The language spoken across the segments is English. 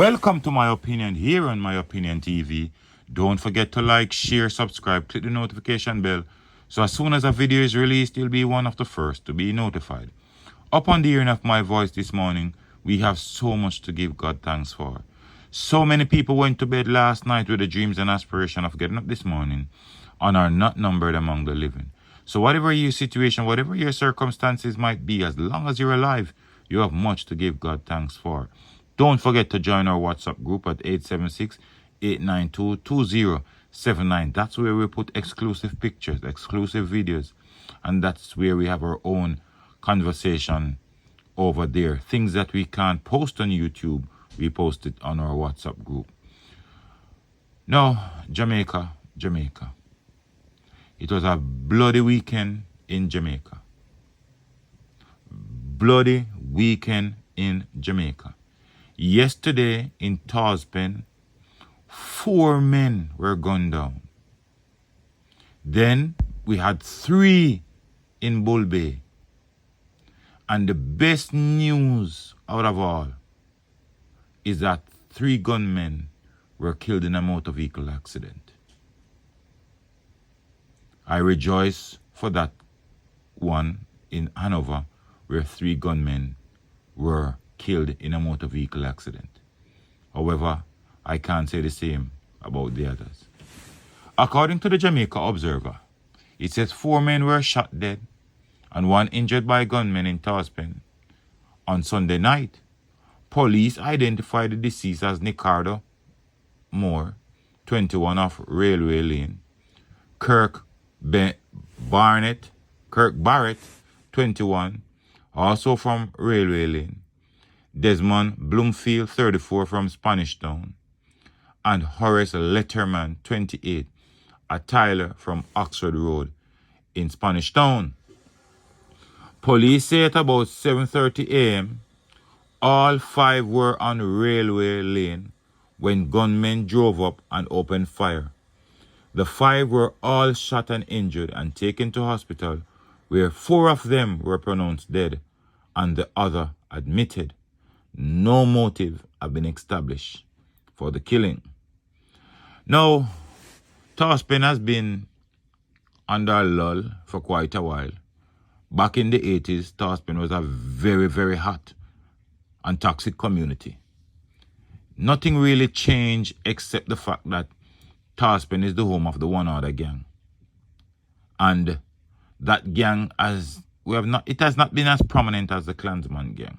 Welcome to My Opinion here on My Opinion TV. Don't forget to like, share, subscribe, click the notification bell so as soon as a video is released, you'll be one of the first to be notified. Upon the hearing of my voice this morning, we have so much to give God thanks for. So many people went to bed last night with the dreams and aspiration of getting up this morning and are not numbered among the living. So whatever your situation, whatever your circumstances might be, as long as you're alive, you have much to give God thanks for. Don't forget to join our WhatsApp group at 876-892-2079. That's where we put exclusive pictures, exclusive videos, and that's where we have our own conversation over there. Things that we can't post on YouTube, we post it on our WhatsApp group. Now, Jamaica. It was a bloody weekend in Jamaica. Bloody weekend in Jamaica. Yesterday in Taspen, 4 men were gunned down. Then we had 3 in Bull Bay. And the best news out of all is that 3 gunmen were killed in a motor vehicle accident. I rejoice for that one in Hanover where 3 gunmen were killed in a motor vehicle accident. However, I can't say the same about the others. According to the Jamaica Observer, it says 4 men were shot dead and 1 injured by gunmen in Taspen. On Sunday night, police identified the deceased as Nicardo Moore, 21 of Railway Lane, Kirk Barrett, 21, also from Railway Lane, Desmond Bloomfield, 34, from Spanish Town, and Horace Letterman, 28, a Tyler from Oxford Road in Spanish Town. Police say at about 7:30 a.m., all 5 were on Railway Lane when gunmen drove up and opened fire. The 5 were all shot and injured and taken to hospital, where 4 of them were pronounced dead and the other admitted. No motive have been established for the killing. Now, Taspen has been under a lull for quite a while. Back in the 80s, Taspen was a very, very hot and toxic community. Nothing really changed except the fact that Taspen is the home of the One Order gang. And that gang has not been as prominent as the Klansman gang.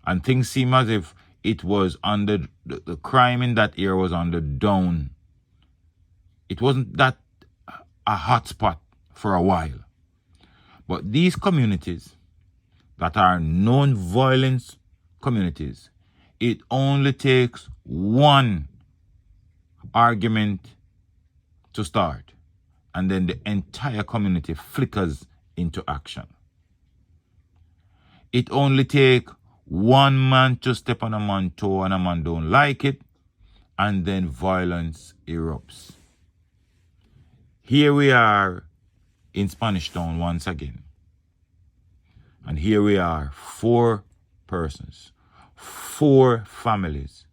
And things seem as if it was under, the crime in that era was on the down. It wasn't that a hot spot for a while. But these communities that are non-violence communities, it only takes one argument to start, and then the entire community flickers into action. It only takes one man to step on a man's toe and a man don't like it, and then violence erupts. Here we are in Spanish Town once again. And here we are, 4 persons, 4 families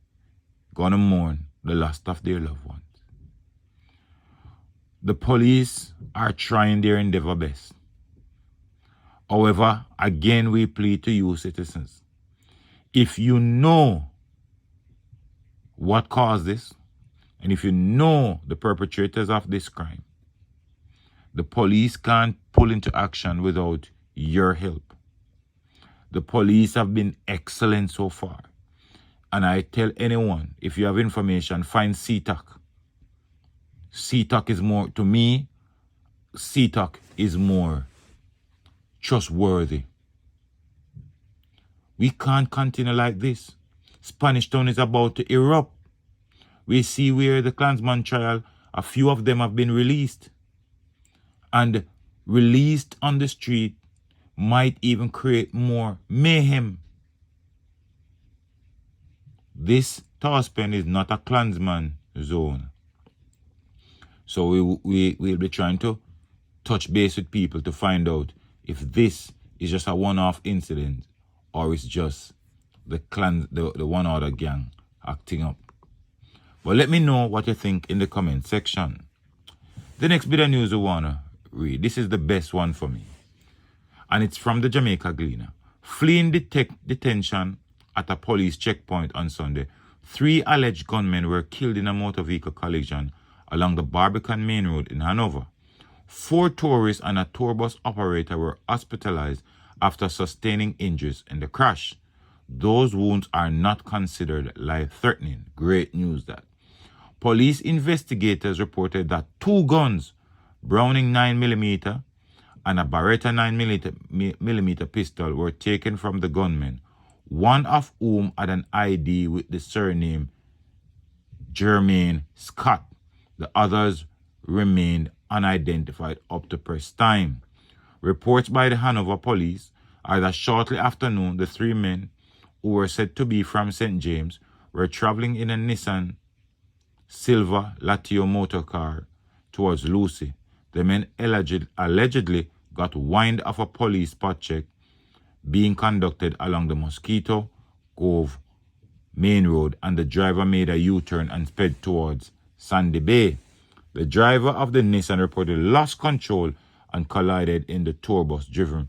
gonna mourn the loss of their loved ones. The police are trying their endeavor best. However, again we plead to you citizens. If you know what caused this, and if you know the perpetrators of this crime, the police can't pull into action without your help. The police have been excellent so far. And I tell anyone, if you have information, find CTOC. CTOC is more, to me, CTOC is more trustworthy. We can't continue like this. Spanish Town is about to erupt. We see where the Klansman trial, a few of them have been released. And released on the street might even create more mayhem. This Taspen is not a Klansman zone. So we'll be trying to touch base with people to find out if this is just a one-off incident or it's just the one other gang acting up. But let me know what you think in the comment section. The next bit of news we wanna read. This is the best one for me. And it's from the Jamaica Gleaner. Fleeing detention at a police checkpoint on Sunday, 3 alleged gunmen were killed in a motor vehicle collision along the Barbican Main Road in Hanover. 4 tourists and a tour bus operator were hospitalized after sustaining injuries in the crash. Those wounds are not considered life-threatening. Great news that. Police investigators reported that 2 guns, Browning 9mm and a Beretta 9mm pistol, were taken from the gunmen, one of whom had an ID with the surname Jermaine Scott. The others remained unidentified up to press time. Reports by the Hanover police are that shortly after noon, the 3 men, who were said to be from St. James, were traveling in a Nissan Silver Latio motor car towards Lucy. The men allegedly got wind of a police spot check being conducted along the Mosquito Cove Main Road, and the driver made a U-turn and sped towards Sandy Bay. The driver of the Nissan reportedly lost control and collided in the tour bus driven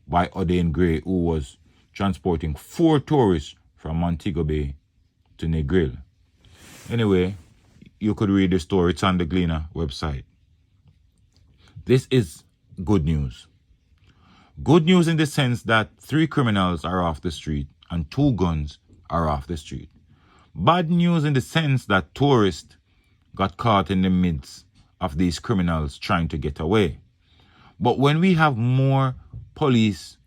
by Odain Gray, who was transporting 4 tourists from Montego Bay to Negril. Anyway, you could read the story. It's on the Gleaner website. This is good news. Good news in the sense that 3 criminals are off the street and 2 guns are off the street. Bad news in the sense that tourists got caught in the midst of these criminals trying to get away. But when we have more police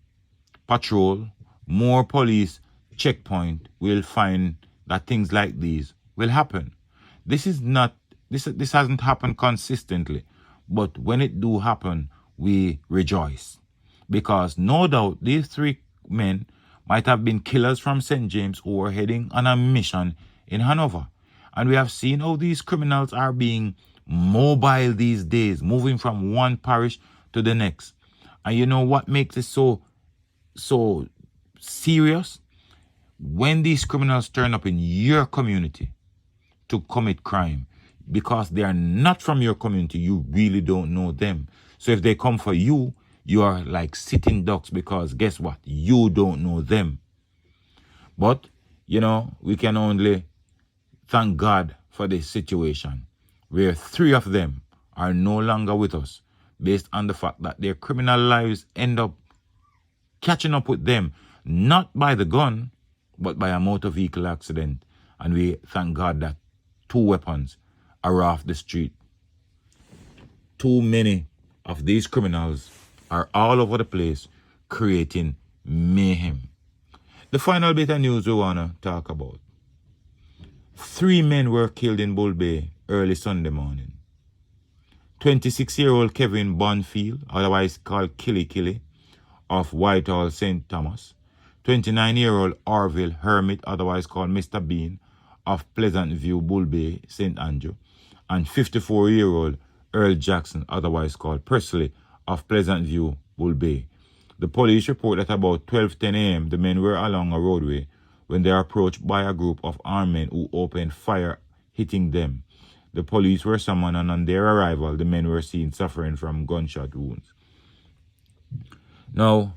patrol, more police checkpoint, we'll find that things like these will happen. This hasn't happened consistently, but when it do happen, we rejoice. Because no doubt these 3 men might have been killers from St. James who were heading on a mission in Hanover. And we have seen how these criminals are being mobile these days, moving from one parish to the next. And you know what makes it so serious? When these criminals turn up in your community to commit crime, because they are not from your community, you really don't know them. So if they come for you, you are like sitting ducks, because guess what? You don't know them. But, you know, we can only thank God for this situation where 3 of them are no longer with us, based on the fact that their criminal lives end up catching up with them, not by the gun, but by a motor vehicle accident. And we thank God that 2 weapons are off the street. Too many of these criminals are all over the place creating mayhem. The final bit of news we want to talk about. 3 men were killed in Bull Bay early Sunday morning. 26-year-old Kevin Bonfield, otherwise called Killy, of Whitehall, St. Thomas. 29-year-old Orville Hermit, otherwise called Mr. Bean, of Pleasant View, Bull Bay, St. Andrew. And 54-year-old Earl Jackson, otherwise called Presley, of Pleasant View, Bull Bay. The police report that about 12:10 a.m. the men were along a roadway when they were approached by a group of armed men who opened fire, hitting them. The police were summoned, and on their arrival, the men were seen suffering from gunshot wounds. Now,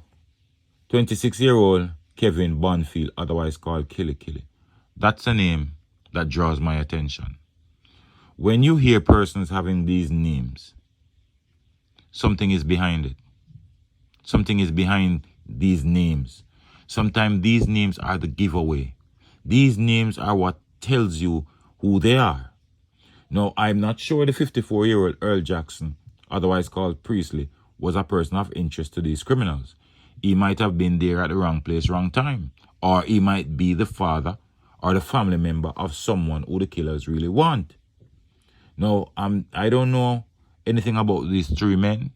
26-year-old Kevin Bonfield, otherwise called Killy, that's a name that draws my attention. When you hear persons having these names, something is behind it. Something is behind these names. Sometimes these names are the giveaway. These names are what tells you who they are. Now, I'm not sure the 54-year-old Earl Jackson, otherwise called Priestley, was a person of interest to these criminals. He might have been there at the wrong place, wrong time. Or he might be the father or the family member of someone who the killers really want. Now, I don't know anything about these 3 men,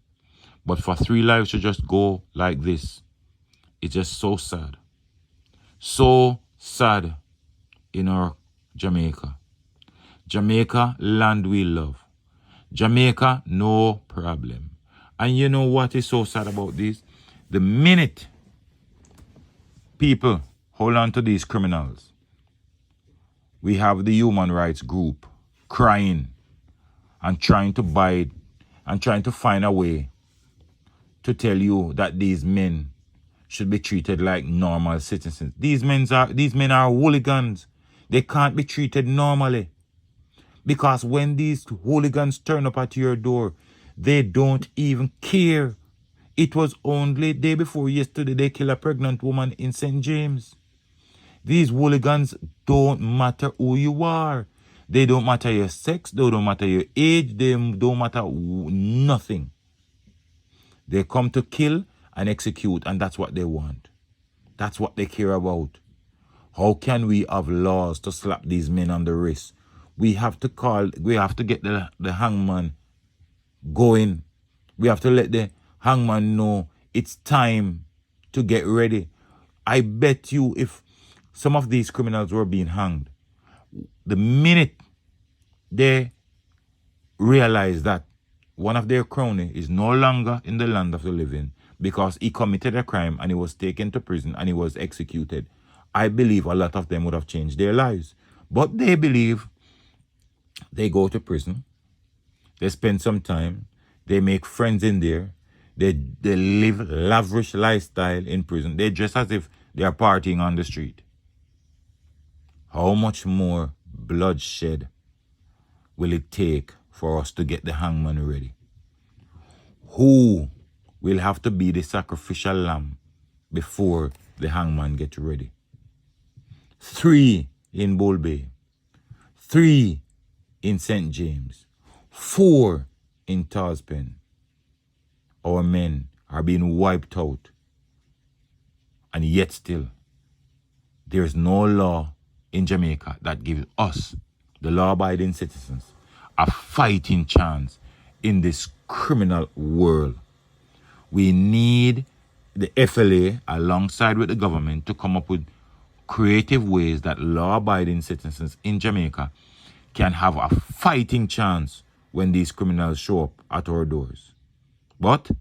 but for 3 lives to just go like this, it's just so sad. So sad in our Jamaica. Jamaica, land we love. Jamaica, no problem. And you know what is so sad about this? The minute people hold on to these criminals. We have the human rights group crying and trying to bide and trying to find a way to tell you that these men should be treated like normal citizens. These men are hooligans. They can't be treated normally. Because when these hooligans turn up at your door, they don't even care. It was only day before yesterday they killed a pregnant woman in St. James. These hooligans don't matter who you are. They don't matter your sex. They don't matter your age. They don't matter nothing. They come to kill and execute, and that's what they want. That's what they care about. How can we have laws to slap these men on the wrist? We have to get the hangman going. We have to let the hangman know it's time to get ready. I bet you if some of these criminals were being hanged, the minute they realize that one of their cronies is no longer in the land of the living because he committed a crime and he was taken to prison and he was executed, I believe a lot of them would have changed their lives. But they believe they go to prison, they spend some time, they make friends in there, they live lavish lifestyle in prison. They dress as if they are partying on the street. How much more bloodshed will it take for us to get the hangman ready? Who will have to be the sacrificial lamb before the hangman gets ready? 3 in Bull Bay, 3 in St. James, 4 in Tarspen. Our men are being wiped out, and yet still there is no law in Jamaica that gives us, the law-abiding citizens, a fighting chance in this criminal world. We need the FLA alongside with the government to come up with creative ways that law-abiding citizens in Jamaica can have a fighting chance when these criminals show up at our doors. But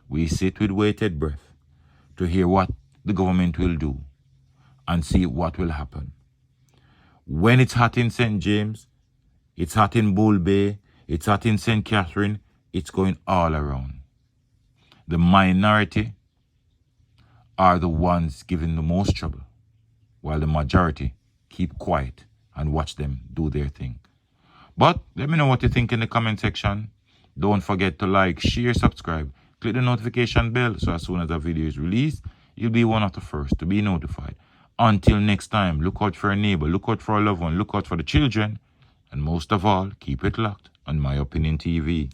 we sit with bated breath to hear what the government will do and see what will happen. When it's hot in St. James, it's hot in Bull Bay, it's hot in St. Catherine, it's going all around. The minority are the ones giving the most trouble, while the majority keep quiet and watch them do their thing. But let me know what you think in the comment section. Don't forget to like, share, subscribe. Click the notification bell so as soon as a video is released, you'll be one of the first to be notified. Until next time, look out for a neighbor, look out for a loved one, look out for the children, and most of all, keep it locked on My Opinion TV.